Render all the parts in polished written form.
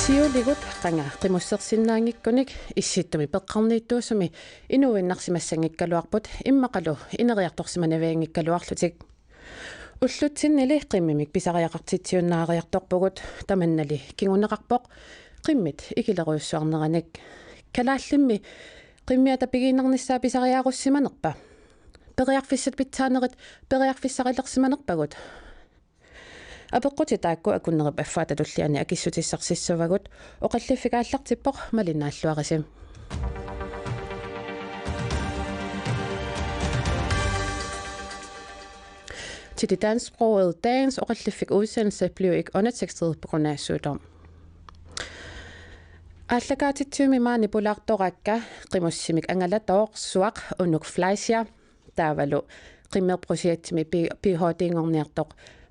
Siuligut qanga qimussersinnaangikkunik issittumi peqqarniittuusumi inuinnarsimassangikkaluarput immaqalu ineriartorsimanaviangikkaluarlutik уллутсиннили qimmimik pisariaqartitsiunnaariartorpugut tamannali kinguneqarpoq qimmit ikileruussuarneranik kalaallimmi qimmiata pigiinnernissaa pisariaarussimanerpa periarfissat pitaanerit periarfissarilersimanerpagut апеққути таакку акуннерип аффаата туллиани акиссутиссарсиссавагут оқаллиффикааллартиппоқ малиннааллуарисим Til det dansksprogede dagens оқаллиффик udsendelse blev ikke undertekstet på grund af sygdom. Allagaatittuumi maani pulaartorakka qimussimik angalator suaq unuk fleisia taavalu qimmerprojekttimi PhD-ngorniartoq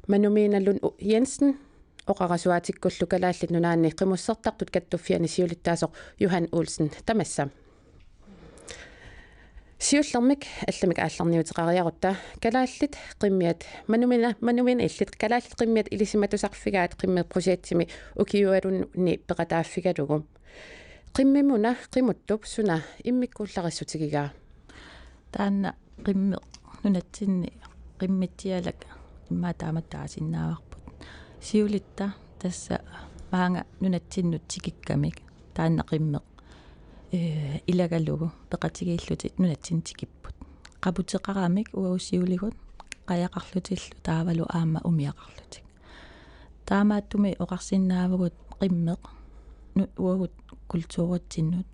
Manuminalun Jensen oqarasuatikkullu kalaallit nunaanni qimussertartut kattuffiani siulittaasoq Johan Olsen tamassa siullermik allamik aallarniuteqariarutta kalaallit qimmiat manumina illit kalaallit qimmiat ilisimatusarfigaat qimmerprojekttimi ukiualunni peqataaffigalugu qimmimuna qimuttup suna immikkuullarissutigigaa taanna qimmeq nunatsinni qimmittialak immaataamattaasinnaavaqput siulitta tassa maanga nunatsinnu tikikkamik taanna qimmeq ilagalugu peqatigiillutit nunatsintikipput qaputeqaramik uausiuligut qayaqarlutillu taavalu aamma umiaqarlutik taamaattumi oqarsinnaavugut qimmeq uagut kultuurattinnut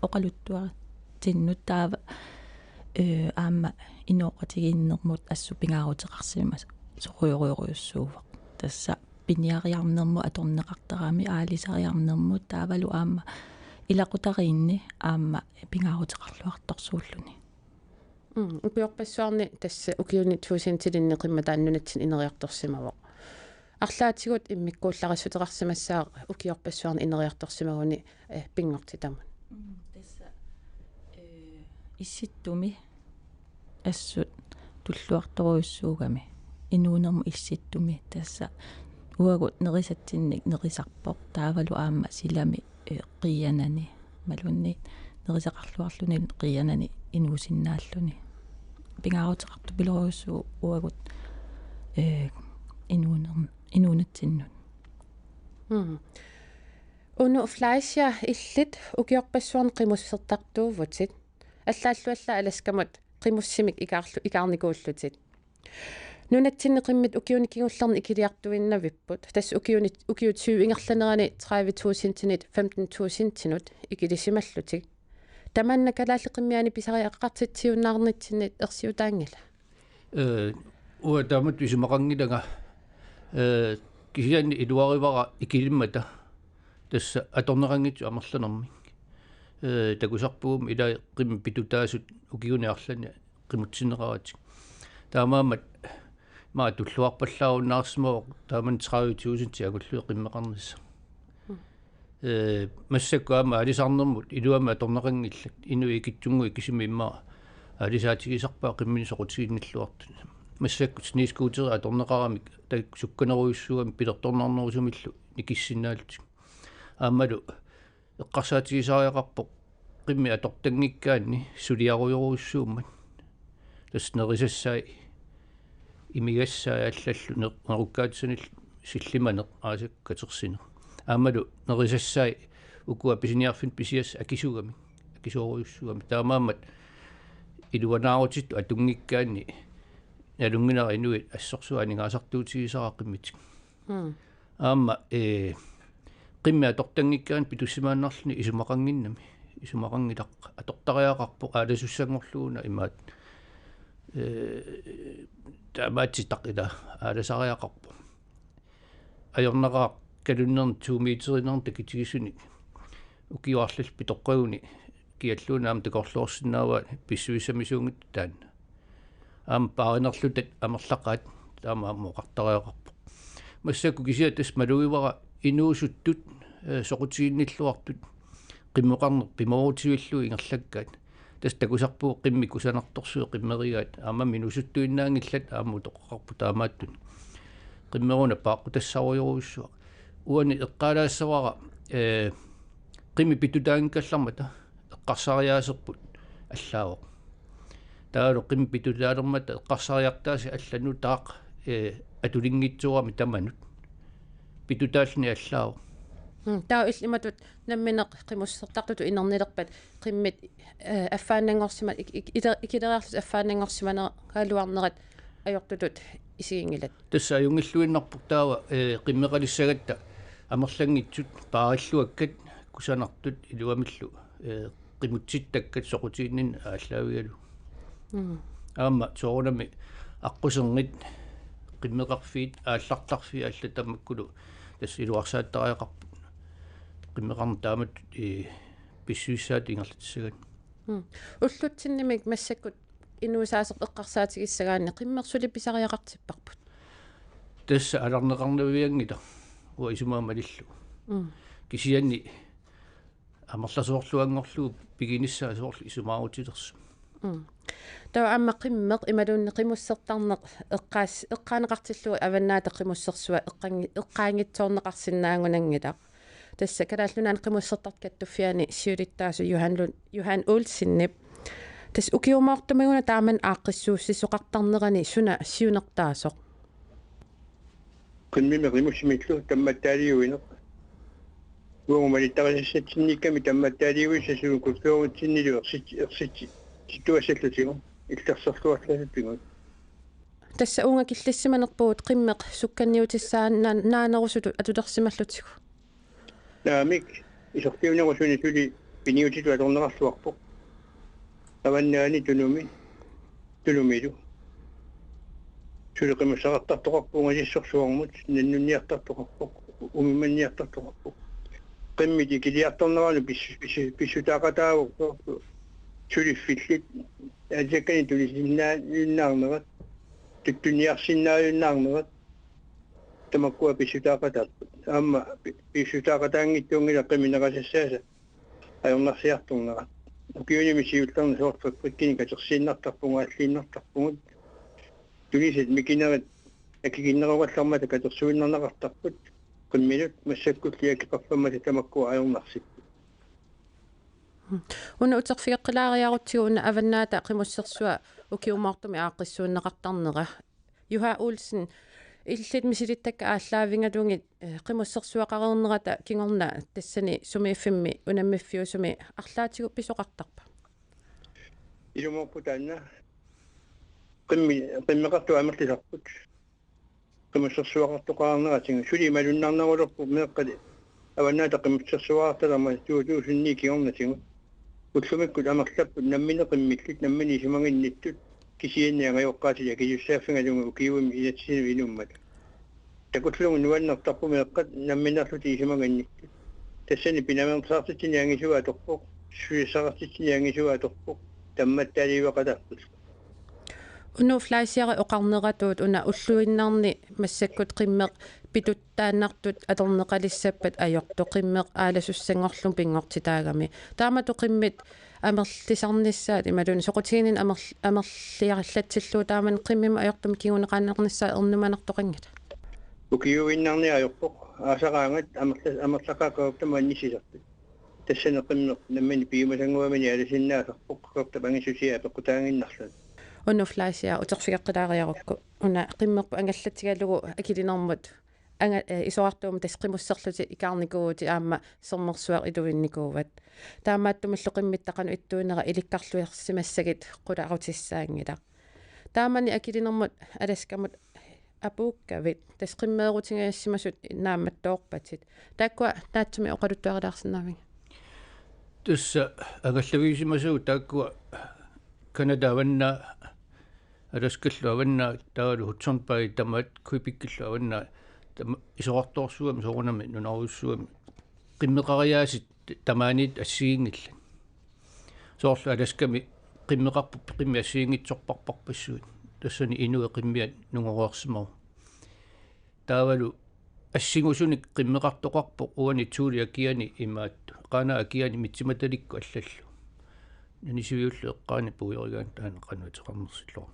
oqaluttuaratinnut taava aamma inooqatigiinnermut assupingaaruteqarsimas soruyoruussuuvaq tassa piniariarnermu atorneqartarami aalisariarnermut taavalu aamma ilaqutariinni aamma pingaaruteqarluartorsuulluni upiorpassuarni tassa ukiuni tuusintilinni qimmataannunatsin ineriartorsimavoq арлаатигут иммиккуулларissутеқарсимассаа укиорпассуарни инериарторсимагуни пингортитамут тасса исситтуми ассут туллуарторуйуссуугами инуунерму исситтуми тасса уагут нерисатсинник нерисарпоқ таавалу аама силами қиянани малунни нерисақарлуарлуни қиянани инуусиннааллуни пингаарутеқарту пилоруйуссуу уагут инуунатсиннут уну флайшя иллит укиорпассуарни қимуссертартуувутит аллааллуалла аласкамут qimussимик икаарникууллутит нунатсинне qimмит укиуникигуллерни икилиартуиннавиппут тасс укиут 20 ингерланерани 30000 тинит 15000 тинут икилисималлутик таманна калааллеқиммиани писариаққартитсиуннаарнитсинит ерсиутаангила уа тамат висимақангилага кисиани илуаривара икилиммата тасса аторнерангитсу амерланерми такусарпуум ила qimmi pitutaasut ukiuniарлани qimutsineraatик таамаамат маа туллуарпаллааруннаарсимавоқ тааман 30000 тиагуллуи qimmeqarnissa массаккуама алисарнэрмут илуама аторнеқангиллак инуи китсунгуи кисими иммаа алисаатигисарпаа qimmin соқутигинниллуартут массакку снискуутери аторнеқарамик так сукканеруйуссугами пилерторнарнерусумиллу никиссиннаалутик аамалу эққарсаатигисариақарпоқ qimmi атортангиккаанни сулиаруйоруйуссууммат таснерисассаи имигассаа аллаллу неруккаатсунил силлиманеқ аасак катерсинер аамалу нерисассаи укуа писиниарфин писиас акисугами акисооруйуссугами таамаамат илуанаарутит атунгиккаанни налунгинера инуит ассорсуанигаасартуутигисааққиммитик аама qimmi atortangikkaan pitussimaannarluni isumaqanginnami isumaqangilaq atortariaqarpo aalassussangorluuna imaat taamaatitaqila aalasariaqarpo ajornaqaa kalunnerni 2 meteriner takitigisuni ukiuarlil pitoqqaguni kialluunaam takorluorsinnaavaat pissuissamisuungit taanna aam paarinerlutat amerlaqaat taama ammoqartariaqarpo массаку кисиатас малуивара инуусуттут соқутигинниллуартут qimmeqarner pimoorutivillu ingerlakkaat tas takusarpuu qimmikusanartorsuo qimmeригаат аама минусуттуиннаангиллат аамму тоққарпу таамааттун qimmeruna paaqutassaruyuruussua uani eqqaalaassavara qimi pitutaangkallarmata eqqarsariaaserput аллаавоq таалу qimi pitutaalermata eqqarsariartaasi аллану таақ атулингитсуарми таманут питутааллни аллаавоq таа иллиматут намминеқ қимуссертартуту инернилерпат қиммит аффаанангорсима икилериарлус аффаанангорсиманера каалуарнерат ajortutut isigingilat тасса аюнгиллуиннарпук таава qimmeqalissaгаtta амерлангитсут паариллуаккат кусанартут илуамиллу qimutситтаккат соқутииннин ааллаавигалу аама соорунами аққусернит qimmeqarfiit ааллартарфи аалла таммаккулу тасс илуарсааттариақарпут qimmeqarn таамат писсуиссаат ингерлатиссагат уллутсиннимик массаккут инуусаасеқ эққарсаатигиссагаанни qimmerсули писариақартиппарпут тасса аларнеқарнавиангита уа исумаамалиллу кисианни амерласуорлуангорлуу пигиниссаа соорлу исумаарутилерсу таа амма qimmeq ималуунни qimуссертарнеқ эққаанеқартиллуи аваннаата qimуссерсуа эққаангитсоорнеқарсинаангунангила тасса калааллунаан qimуссертарт каттуффиани сиулиттаасу юхан улсиннип тас укиумаартумагуна тааман ааққиссууссисоқартарнерани суна сиунертаасоқ qimmiме qimусимитлу тамматтаалиуинеқ уумалиттарисатсинникками тамматтаалиуиссасуун куллуурутсиннилу ерсити ситуасаллутигу иллерсерлуарласаппигут тасса уунга киллиссиманерпуут qimmeq сукканниутиссааннаа наанерусуту атулерсималлутигу наамик исортиунерусуни тули пиниутиту аторнеқарлуарпоқ аваннаани тунумилу сулеқимассақартартоқарпуунга сиссорсуармут наннунниартартоқарпоқ умиманниартартоқарпоқ qimмити килиарторнерану писсутаақатаавоқ сулиффиллит ажаккани тулисиннааюннаарнерат туттуниарсиннааюннаарнерат тамаккуа писсутаақатаарпут аама писсутаақатаангиттуунгила qimинерасассааса ajornarsiartornerat укиуними сиуллерни соорфаккини катерсииннартарпунга аллииннартарпугут тулисит микинерат акигиннеругаллармата катерсуиннернеқартарпут qimminut массаккуллиакиқарфаммата тамаккуа ajornarсип уна утерфиаққилаариарутсигу уна аваннаата qimуссерсуа укиумаартуми ааққиссууннеқартарнера юха улсен иллит мисилиттакка ааллаавингалунгит qimуссерсуақарернерата кингорна тассани сумииффимми унаммиффиусуми арлаатигу писоқартарпа илуморпутаанна qimmeqartu амерлисарпут qimуссерсуақартоқарнератинга сули малуннарнерулерпу меэққали аваннаата qimуссерсуаарталама туусунни киорнатигу уллумиккут амерлаппут наммине qimмиллит наммини симагинниттут кисиенниангайоққаатилия киюссааффингалунга укиуми илатсину инуммат такутлугу нуаннертарпу меэққат намминерлути симагинниттут тассани пинамерсаартитсиниангисуа торпоқ суисаартитсиниангисуа торпоқ тамматтаалиуақатарпут уну флайсиари оқарнератуут уна уллуиннарни массаккут qimmeq питуттааннартут аторнеқалиссаппат ajortu qimmeq ааласуссангорлум пингортитаагами таамату qimмит амерлисарниссаат ималуни соқутигинин амерлиараллатсиллуу тааман qimмима ajortum кигунеқаанернissaа ернуманартоқангат укиуиннарни ajorpoq аасараангат амерлақаақауптама аннисисартут тассане qimmeq наммани пиумасангуамани аласиннаасарпоқ қортапангисусиа пеққутаангиннарлат уну флайсиа утерфиаққилаариарукку уна qimmeqpu ангаллатигалугу акилинэрмут анга исоартуум тас qimуссерлути икаарникуути аама сермерсуар илуинникууват таамааттумаллу qimmiттақану иттуинера иликкарлуерсимассагит qulаарутиссаангила таамани акилинэрмут аласкамут апууккавит тас qimmeerutigayassimasut наамматтоорпатит тааккуа таатсуми оқалуттуарилаарсинаавин тасса агаллависимасуу тааккуа канадаванна аласкаллу аванна таалу хутсорнпаи тамаат куипиккиллу аванна исоорторсуами соорунами нунаруссуами qimmeqariasit tamaanit ассигингилла соорлу аласками qimmeqarpu qimmi ассигингитсорпарпарпассуут тассани инуэ qimmiat нунгоруарсимау таавалу ассигусуник qimmeqartoqarpoq уани туули акиани имаатту qaana акиани митсиматаликку аллаллу нанисивиуллу эққаани пуйоригаан таана qanуутеқарнерсиллоо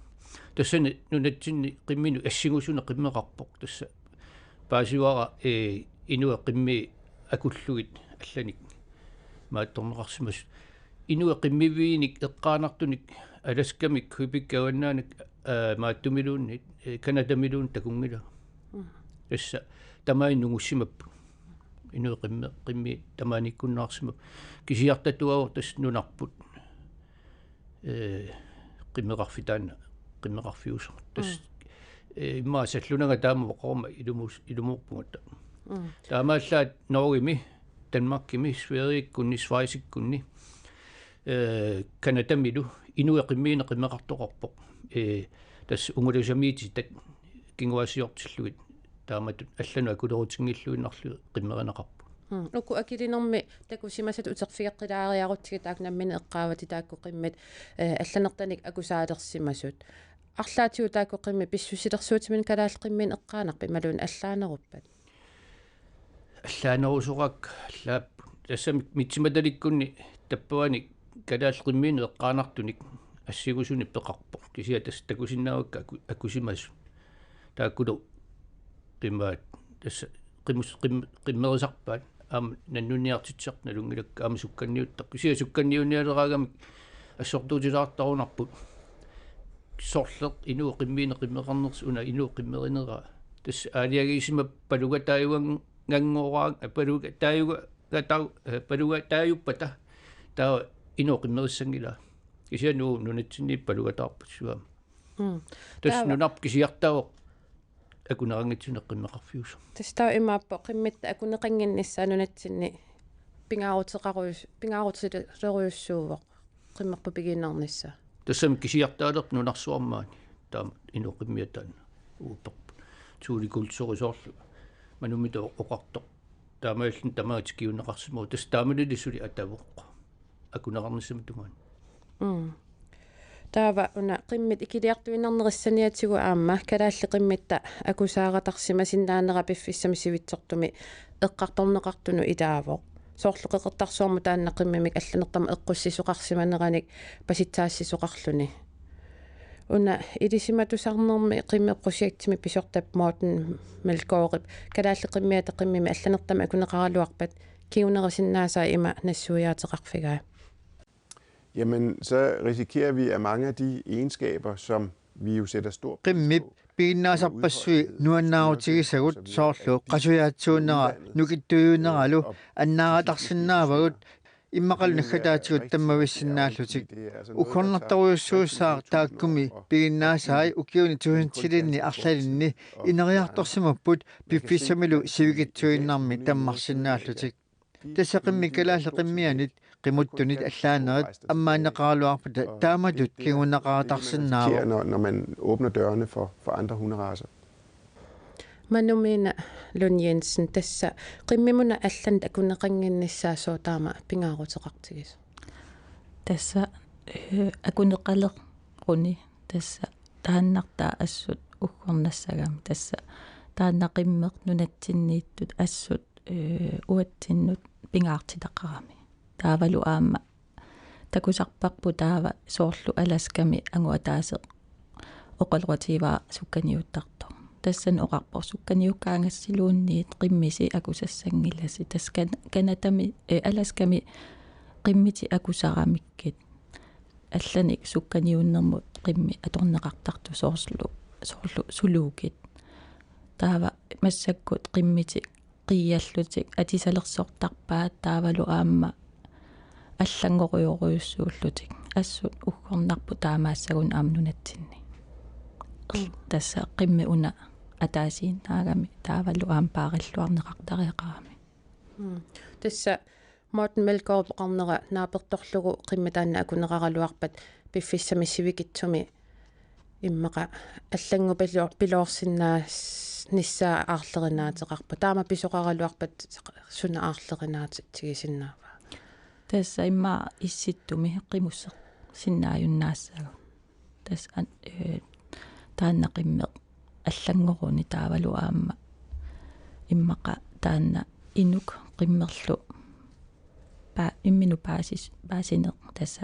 тассани нунатсинни qimмину ассигусуна qimmeqarpoq тасса паасивара inua qimmi akullugit allanik maattorneqarsimas inua qimmiviinik eqqaanartunik alaskamik huipikkavanaanik maattumiluunni kanadamiluun takungila issa tamainungussimapp inua qimmi tamaanikkunnaarsimap kisiartatuavor tas nunarput qimmeqarfitaanna qimmeqarfiusor tas immaasallunanga taama voqorma ilumuurpungatta taamaallaat Norgimi Danmarkimi Sverigkunni Schweizikkunni kanatamilu inua qimmiina qimmeqartoqarpoq tas ungulasamiititak kinguasiortillugit taamatut allanu akulerutiнгиллуиннарлу qimmeranaqarpu uku akilinermi takusimasat uterfigeqqilaariaruttiga taaknammini eqqaavati taakku qimmit allanertanik akusaalersimasut арлаатиу таакку қимми писсусилерсуутимин калаалқиммин эққаанарпи малуун аллаанеруппат аллаанерусоқак аллаап тассами митсиматаликкунни таппуаник калаалқиммин эққаанартуник ассигусуни пеқарпо кисиа тас такусиннаавакка акусимасу тааккулу qimmaat тасса qimmerисарпаат аама наннуниартитсеқ налунгилакка аама сукканниуттақ кисиа сукканниуниалераагамик ассортуутилаартарунарпут soрлеq inuu qimmiine qimmeqarners una inuu qimmerинера тас аалиагисима палуга тааюан гангоораан палуга тааюга гатау палуга тааюппата таа инuu qimmerissangila кисиануу нунатсинни палуга таарпассуам тас нунарп кисиартаавоқ акунерангитсуне qimmeqarfius тас таа имааппо qimmitta акунеқангиннissaа нунатсинни пингаарутилеруйуссуувоқ qimmeqpu пигиннарнissaа тассам кисиартаалерп нунарсуармаани таама инуқиммиатаан уупперпу тууликулсорисоорлу манумито оқартоқ таамааллин тамаати киунеқарсимуу тас таамалилисули атавоққа акунеқарниссами тумаан таава уна қиммит икилиартуиннернериссаниатигу аама калаалли қиммитта акусааратарсима синнаанера пиффиссами сивитсертуми эққарторнеқартуну илаавоқ соорлуқеқертарсуарму тааннаққиммимик алланертарма эққуссисоқарсиманераник паситсаассисоқарлуни уна илисиматусарнерми қиммеққусиактими писортап моотен мелкоорип калаалли қиммиата қиммими алланертама акунеқаралуарпат киунерисиннаасаа има нассуяатеқарфигаа. Jamen, så risikerer vi, at mange af de egenskaber, som vi jo sætter stor pris på, piinnaasarpassui nuannaarutigisagut soorlu qasuyaatsuunera nukittuuneralu annaaratarsinnaavagut иммақалнаггатаатигут таммависсиннааллутик укорнартаруйуссуусаар тааккуми пигиннаасаай укиуни туусинтилинни арлалинни инериарторсимаппут пиффиссамилу сивигитсуиннарми таммарсиннааллутик тассақимми калааллеқиммианит qimuttunit allaaneret ammaanneqaraluarpata taamatut kigunnaqaratарсиннаава når man åbner dørene for andre hunderacer. Manumina Lund Jensen tassa qimmimuna allan akuneqanginnissaasoo taama pingaaruteqartigis tassa akuneqaleqruni tassa taannartaa assut uggornassagam tassa taannaqimmeq nunatsinniittut assut uatsinnut pingaartitaqarami taavalu aamma takusarparpu taava soorlu alaskami anguataaseq oqalruativaa sukkaniuttarto tassan oqarpor sukkaniukkaangassiluunniit qimmisi akusassangillasi taskan kanatami alaskami qimmiti akusaramikkit allanik sukkaniunnermut qimmi atorneqartartu soorlu suluukit taava massakkut qimmiti qiallutik atisalersortarpaat taavalu aamma аллангориориуссууллутик ассут уггорнарпу таамаассагун аамнунатсинни тасса қимми уна атаасииннаагами тааваллу аампаариллуарнеқартариақарами тасса Morten Melgaard qarnera naapertorlugu qimmatаанна акунеқаралуарпат пиффиссами сивикитсуми иммақа аллангу пилоорсиннаас ниссаа аарлерinaатеқарпа таама писоқаралуарпат суна аарлерinaat тигисиннаава тасса имма исситтуми қимуссе синнааюннаассагу тас тааннақиммеқ аллангоруни таавалу аама иммақа таанна инук қиммерлу па иммину паасинеқ тасса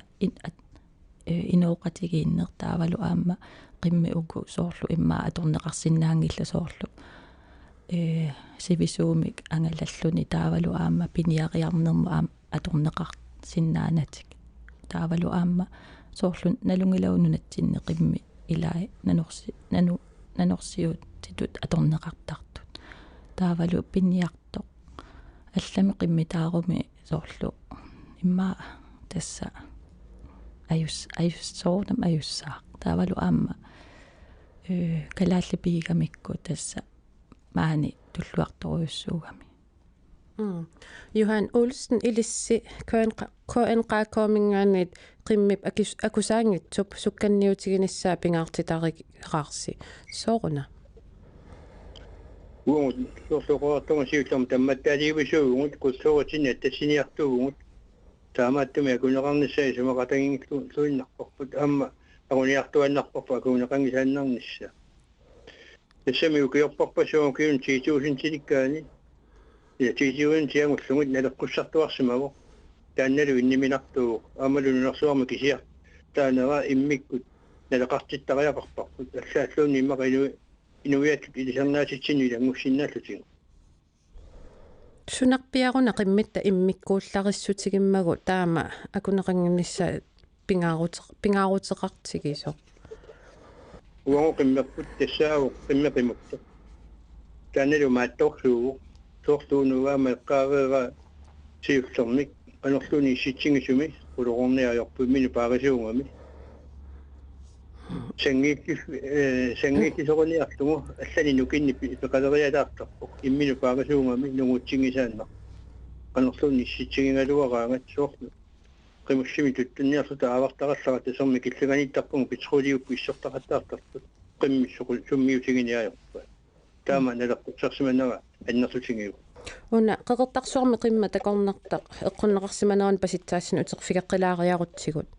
инооқатигииннер таавалу аама qimmi ugu soorlu imma atorneqarsinnaangilla soorlu sivisuumik angalalluni taavalu aamma piniariarnermu atorneqar sinnaanatik taavalu aamma soorlun nalungilaununatsinne qimmi ilai nanorsiut titut atorneqartartut taavalu piniartoq allami qimmitaarumi soorlu imma tassa ajussoornam ajussaa taavalu aamma kalaallipiigamikku tassa maani tulluartoruussuugami Johan Olsen ilissi KN qaakoomingaanit qimmip akusaangitsup sukkanniutiginissaa pingaartitariqaarsi sooruna uungut soorluqoortugun siullam tammattaaliivisuugut kussooritinna tassiniartuugut taamaattumi akuneqarnissai sumaqatangingluinnarporput aamma aquniartuannarporpa akuneqangisaannarnissa тассами укиорпарпасуун тиитуусин тиликкаани тиитуун тиангуллугут налеққуссартуарсимаво таанналу инниминартуу аамалунунерсуарма кисиар таанера иммиккут налеқартиттариақарпарпут аллааллуунни иммақину инуиатут илисарнаатитсинни илангуссиннааллутигу сунарпиаруна қиммитта иммиккууллариссутигиммагу таама акунеқангиннисса пингаарутеқартигисо уанго qimmerput тассаагу qimmeqimukta тааналу мааттоорсуугу тоорлуунугаама эққаареера сиуллерник анерлуни иситсигисуми улорорниаёрпу мину паарисуугами сангииккисориниарлугу аллани нукинни пеқалериалаартарпу иммину паарисуугами нугутсигисаанна анерлуни иситсигингалуараангат соорлу qimmussimi tuttunniarsuta avartaqallара tasarmi killuganiittарпугу петролиуппу иссортақаттаартарпут qimmissuqu summiutiginiaajorpa таама налеққутсарсиманера аннерлутигиу уна қеқертарсуарми қимма такорнертақ эққуннеқарсиманеран паситсаассин утерфигаққилаариарутсигут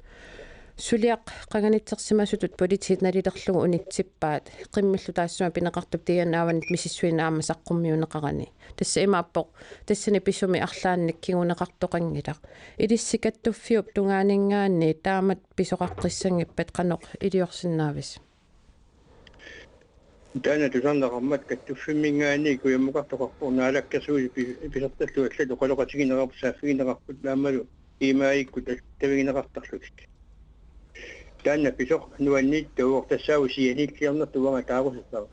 сулиақ қаганитсерсимасутут политит налилерлугу унитсиппаат қиммиллу таассума пинеқартуп тиганааванит мисиссуина аама саққуммиунеқарани тасса имааппоқ тассани писуми арлаанник кигунеқартоқангилақ илиссикаттуффиуп тунгаанингааанни таамат писоқаққиссангиппат қаноқ илиорсинаавис таана тусарнеқармат каттуффиммингаани куяммуқартоқарпу наалаккасуи писерталлу аллату қалоқатигинеқарпу сааффигинеқарпут наамалу имаиккут тавигинеқартарлутик таана писоқ нуаннит тууор тассаау сианиклиарнертуага таарусуттаа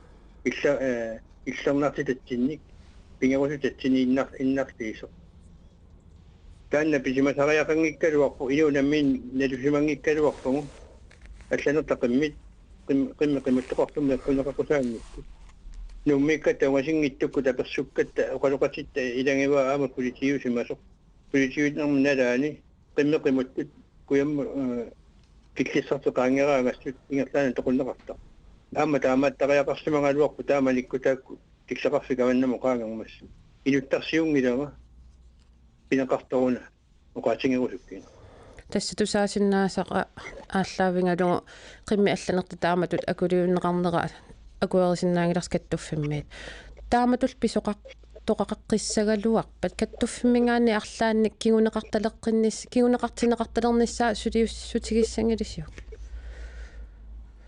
иллернартитатсинник пингерусутатсини иннарлиисо таана писимасариақангиккалуарпу илунаммин налусимангиккалуарпугу алланертақиммит qimmeqimuttoqartumna qunneqaqusaaannittu nummikka tawasingittukku tapersukkata oqaloqatitta ilangiva aama politiusimasoq politiuitnermu nalaani qimmeqimuttut kuyamma kiklisarteqaangeraagassut ingerlaana toqunneqarta aama taamaattariaqarsimangaluarpu taamalikku tiksaqarfikamannamu qaangermas inuttarsiungilama pineqartoruna oqaatingerusukkiina тасса тусаасиннаасаqa ааллаавингалугу qimmi алланерта тааматут акулиуннеқарнера акуерисиннаангиларс каттуффиммиит тааматул писоқақ тоқақаққиссагалуарпат каттуффиммингаани арлаанник кигунеқарталеққиннис кигунеқартинеқарталерниссаа сулиуссутигиссангилисиу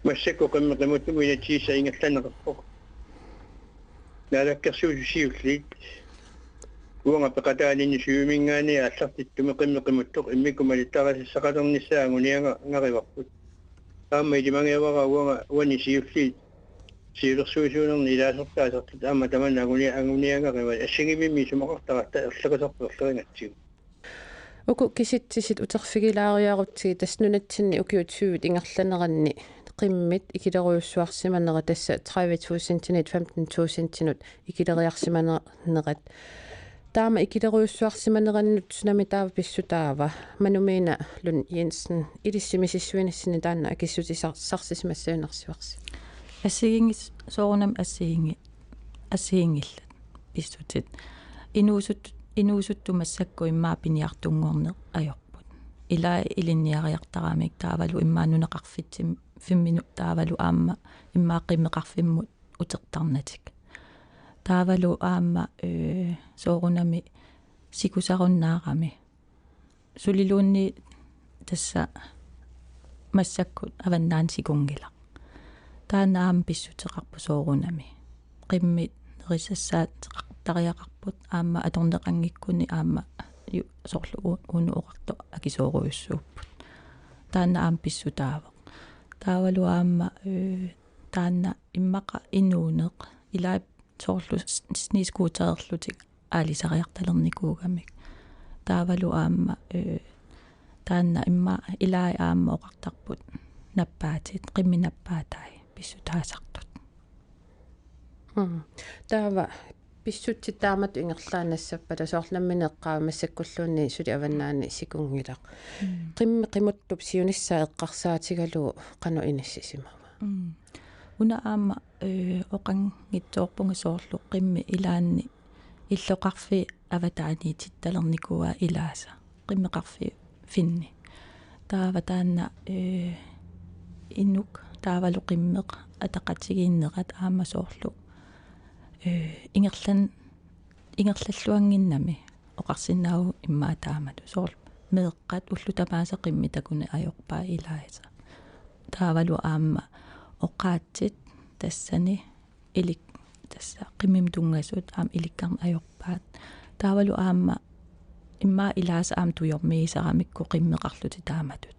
массаку qimmeqimuttumi inatiissa ingerlaneqarpoq наалаккерсуусиуллит уанга пекатаанини сюмингаани аллартиттуми qimmeqimuttoq иммиккумалиттарасиссақалерниссаа гунианга ngaриварпут таама илимангиавара уани сиуллит сиулерсуусуунерни илаасортаасертут аама тамана агуниангарива ассигимимми сумақартарата ерлакасарперлерингатсигу уку киситсисит утерфигилаариарутсиги таснунатсинни укиутсуут ингерланеранни qimмит икилеруйуссуарсиманера тасса 30.000 тинит 15.000 икилериарсиманерат таама икилеруйуссуарсиманераннут сунами таава писсутаава манумиина лун Jensen илиссимисиссуинассини таанна акиссутисарсисимассуинерсуарси ассигингис соорнам ассигингиллат писсутит инуусутту массакку иммаа пиниартунгуорне ajorput илаа илинниариартараамик таавалу иммаанунеқарфитсим 5 минут таавалу аама иммаа қиммеқарфиммут утертарнатик таавалу аама соорунами сикусаруннаарами сулилуунни тасса массаккут аваннаан сикунгила таанаам писсутеқарпу соорунами qimmi нерисассаат тариақарпут аама аторнеқангиккуни аама соорлу унуоқарто акисооруйуссууппут таанна аам писсутаава таавалу аама таанна иммақа инуунеқ илаа соорлу снискуутерерлутик аалисариарталерникуугамик таавалу аама таанна имма илаа аама оқартарпут наппаатит қимминаппаатай писсутаасартут таава писсутситаамат ингерлаанассаппата соорлнамминеққаа массаккуллуунни сули аваннаани сикунгилақ қиммуттуп сиунissaa эққарсаатигалу қану инассисимава уна аама оқангитсоорпунга соорлу қимми илаанни иллоқарфи аватааниититталерникуа илааса қиммеқарфи финни таава таанна иннук таавалу қиммеқ атақатигииннеқат аама соорлу ингерлаллуангиннами оқарсинаау иммаатаамалу соорл меэққат уллутамааса қиммитакуни аёрпаа илааса таавалу аама оқаатсит тассани илик тасса қиммим тунгасут аам иликкарн аёрпаат таавалу аама имма илааса аам туйормиисарамикку қиммеқарлути тааматут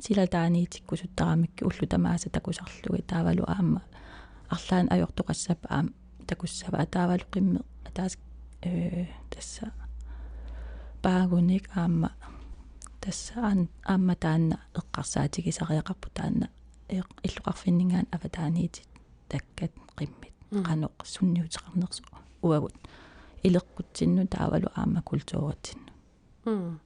силатааниитиккусуттарамикки уллутамааса такусарлуги таавалу аама арлаан аёртоқассапа аам такуссава таавалу қимме атаас тасса паагуник аама тасса аама таанна эққарсаатигисариақарпу таанна иллоқарфиннингаан аватааниитит таккат қиммит қаноқ сунниутеқарнерсу уагут илеққутсинну таавалу аама культууритсинну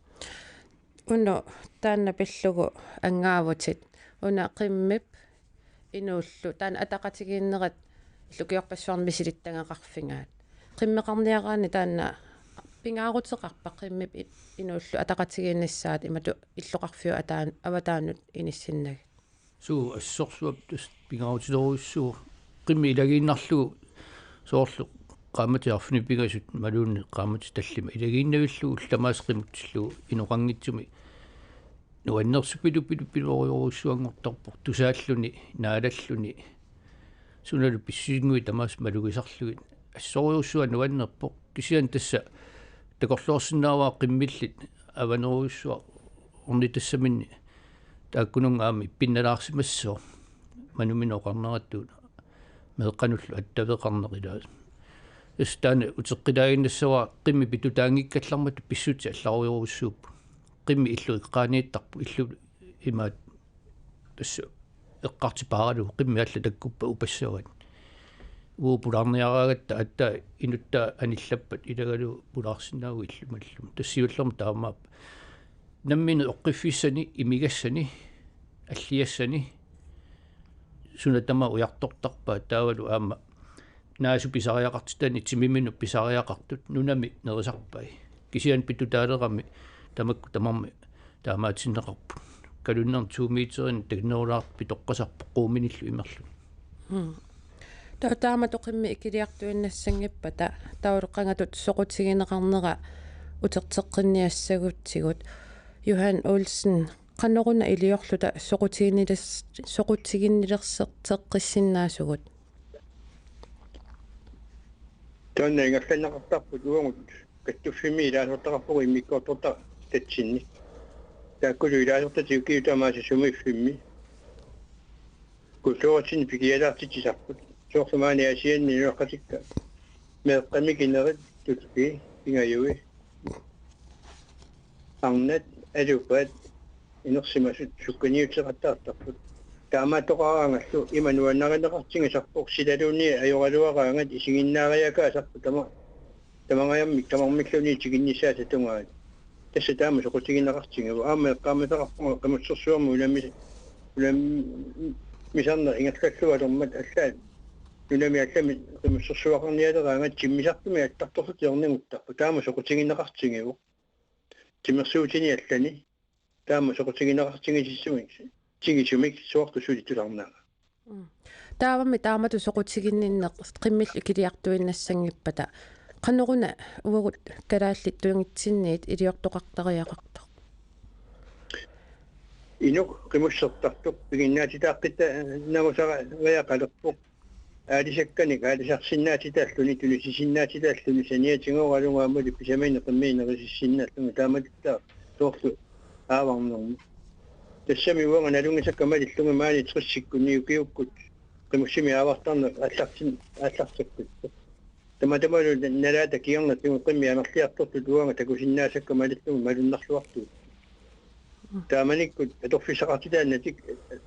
уно таанна пиллугу ангаавутит уна қиммип инууллу таана атақатигииннерат иллукиорпассуарми силиттангақарфингаат қиммеқарниараани таана пингаарутеқарпа қиммип инууллу атақатигииннассаат имату иллоқарфиу аватаанут иниссиннаг суу ассорсуап тус пингаарутилоруссуу қимми илагииннарлугу соорлу qaamatiarfuni pigasut maluunni qaamati tallima ilagiinnavilluu ullamaas qimutsillu inuqangitsumi nuannersupilupilupiloriorussuangortarpu tusaalluni naalalluni sunalu pissiingui tamaas malugisarlugit assoriussua nuannerpo kisian tassa takorluorsinnaavaa qimmillit avaneruussua orni tassaminni taakkunungaami pinnalaarsimassoo manuminoqarnerattuuna meeqqanullu attaveqarnerilaa استان وتقداين السوا قمي بتوتاني كتلمت بسوت اللو السوب قمي إلو قاني تقب إلو إما بس القارت بارد وقمي أتلا دكوب وبسوان وبراني أغاقت أتا إنو تا أني اللبت إذا قالوا براسنا وإلو ملهم تسيو اللهم تاماب نمين أقفي سني إميغا سني أليا سني سنة تما ويقطق تقبا تاولو أما naasu pisariaqartitani timiminu pisariaqartut nunami nerisarpai kisian pitutaalerami tamakku tamarmi taamaatsinneqarpu kalunner 2 meterin teknoloart pitoqqasarpu quuminillu imerlu taama toqimmi ikiliartuinnassangippa tauleqqangatut soqutigineqarnera uterteqqinniassaguttigut Johan Olsen qanneruna iliorluta soqutiginnilerserteqqissinnaasugut Tuonne ingaffannaqartarput uangut kattufimi ilaasortaqarpugu immikkuortorta tatsinni taakkulu ilaasortatiukkiutamaasi sumifimmi kultuuratsin pikialaartitsisarput soorsumaani asianni nuaqqatikka meeqqamikinerit tutki ingayui arnat alupat inersimasut sukkaniutseqattaartarput таамаатоqaraangallu имануаннаринеqartingisarpoq silaluunni ajoraluaraangat isiginnaariaka asarpu tamangayamik tamarmikluni tiginnissaata tungaat tassa taama soqutiginnaqartingu aama eqqaamataqarpunga qimutsersuarmu ulami misarner ingallallualormat allaat ulami allami qimutsersuaqarnialeraangat timmisartumi attartortiorninguttarpu taama soqutiginnaqartingu timmersuutini allani taama soqutiginnaqartingisissumik тигисумик суартусулитуlarnaa таавами таамату соқутигинниннеқ қиммил икилиартуиннассангиппата қанеруна уагут калааллит туингитсинниит илиортоқартариақартар инук қимуссертартук пигиннаатитааққита намусара ваяқалерпук аалисакканик аалисарсиннаатитааллуни тулисисиннаатитааллуни саниатингооралунгааммули писамаина qimmiinerisissinnaallunga taamatittаа тоорлу ааварнерми тассами уанга налунгисаккамалиллунга маани триссиккунниукиуккут qimmussimi аавартарна аллартаккут таматамалу налаата киорнатугу qimmi амерлиарторту туанга такусиннаасаккамалиллунга малуннарлуарту тааманиккут аторфисақартитааннатик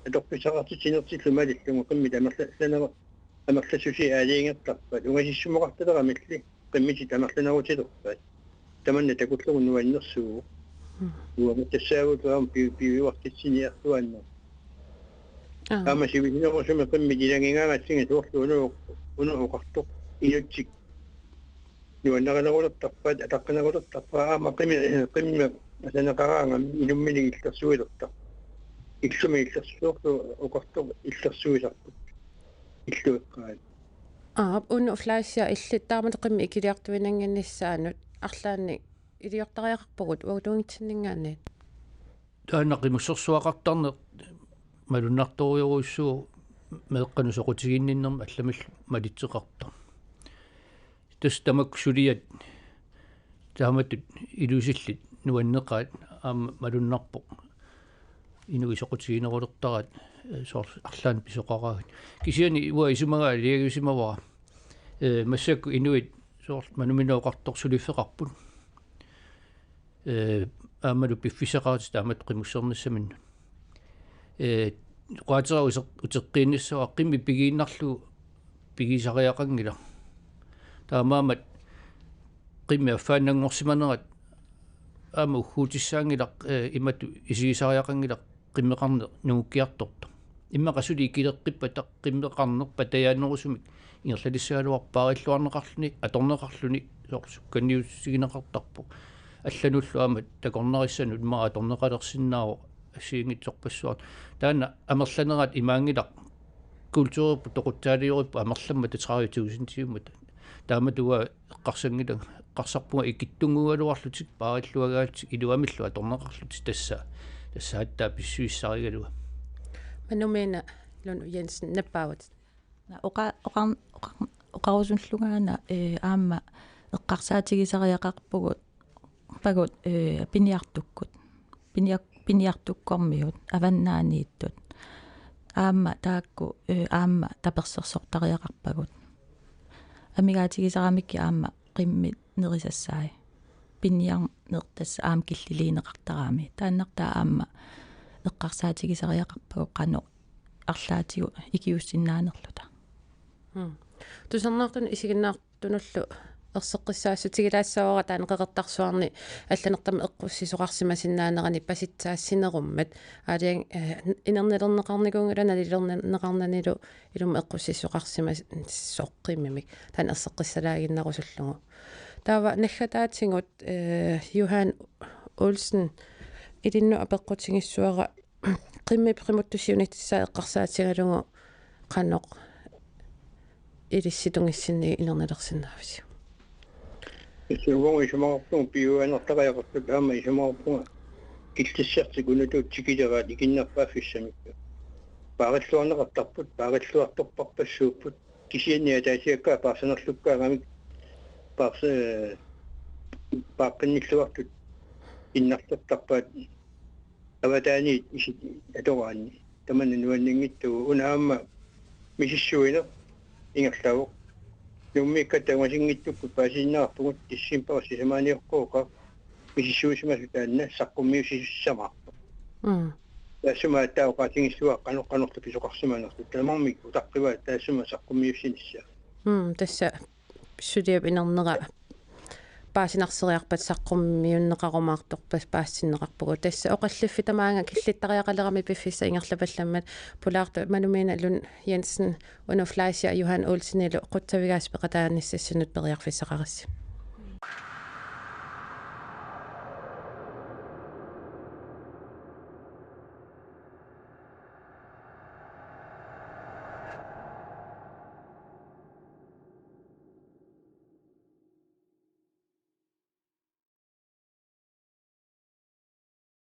аторфисақартитинертиллу малиллунга qimmi тамерлаанера амерласуси аалиингертарпат унгасиссумоқарталерамилли qimмити тамерланерутилерпат таманна такуллугу нуаннерсугу уаматтассаагутуам пивиуартитсиниартуанна ама сивинерусума qimmi тилангингаагатсинга туорлу унуоқартоқ иутсик нуаннералерулертарпат атаққинерулертарпаа ама qimmi асанеқараанга илуммини иллерсуилерта иллуми иллерсуорлу оқартоқ иллерсуисарпут иллуэққаат унну флаасиа илли таамат qimmi икилиартуинангиннссаанут арлаанни илиортариақарпугут уутунгитсиннингаанни таанақимуссерсуақартарнеқ малуннарториоруссуу меэққану соқутигинниннерма алламил малитсеқарта тас тамак сулиат тааматут илусиллит нуаннеқаат аама малуннарпоқ инуи соқутигинерулертарат соор арлаан писоқараагит кисиани уа исумагаа лиагисимавара массакку инуит соор мануминооқартор сулиффеқарпут аамалу пиффисеқаат таамат қимуссернассаминну қуатерау утеққииннассаа қимми пигииннарлу пигисариақангила таамаамат qimmi affaannanngorsimanerat aama uhuutissaaangilaq imatu isigisariaqangilaq qimmeqarne nungukkiartorta immaqasuli ikileqqippa qimmeqarnerpa tayaannerusumik ingerlalissualuarpaarilluarneqarluni atorneqarluni sukkanniussigineqartarpu аллануллу аама такорнерissanu имма аторнеқалерсиннааву ассиингитсорпассуар таана амерланерат имаангилақ культуриппу тоқутсаалиориппу амерламма татраавитигусинтиуммат тааматуа эққарсангила эққарсарпуга икиттунгугалуарлутик паариллуагаатик илуамиллу аторнеқарлутик тассааттаа писсуиссаригалуа манумена луну Jensen наппаават оқарусунлугаана аама эққарсаатигисариақарпугут пагут пиниартуккормиут аваннаанииттут аама таакку аама таперсерсортариақарпагут амигаатигисарамикки аама qimmi nerisassai pinniarnertassa aam killiliineqartaraami taannartaa aamma eqqarsaatigisariaqarpagu qano arlaatigu ikiussinnaanerluta tusernartun isiginnaartunullu erseqqissaassutigilaassaora taanqeqertarsuarni алланертама эққуссисоқарсимасиннаанерани паситсаассинеруммат аалиан инернелернеқарникуунгила налилернеқарнанилу илум эққуссисоқарсимас соққиммимик таан ерсеққиссалаагиннарусуллугу таава наггатаатингут Johan Olsen илинну апеққутингиссуара qimmi примуттусиунитсаа эққарсаатигалугу қаноқ илисситунгиссинни инернелерсиннаавси Исугон исмаарпун пиуанертариақартут аама исмаарпунга киллиссартикунутут тикилераат икиннерпааффиссамикка паариллуарнеқартарпут паариллуарторпарпассууппут кисианниа таасиаккаа паарсанерлуккаагамик пааққинниллуартут иннартартарпаат аватаани исит атораанни таманна нуаннингиттугу унаама мисиссуина ингерлавоқ юммиккатагасингиттукку паасиннаарпугут тиссимпарсисамааниоркуука мисиссуисимасу таанна саққуммиусиссамаарпа тассума таоқатингиссуа қанорту писоқарсимаанерту тамармик утаққива тассума саққуммиуссинисса тасса писсулиап инернера паасинарсериарпат саққуммиуннеқарумаарторпас паассиннеқарпугу тасса оқаллиффи тамаанга киллиттариақалерами пиффисса ингерлапалламмат пулаарта манумина лун Jensen уну флаасиа Johan Olsen илу қуттавигаас пеқатааниссассанут периарфиссақарисси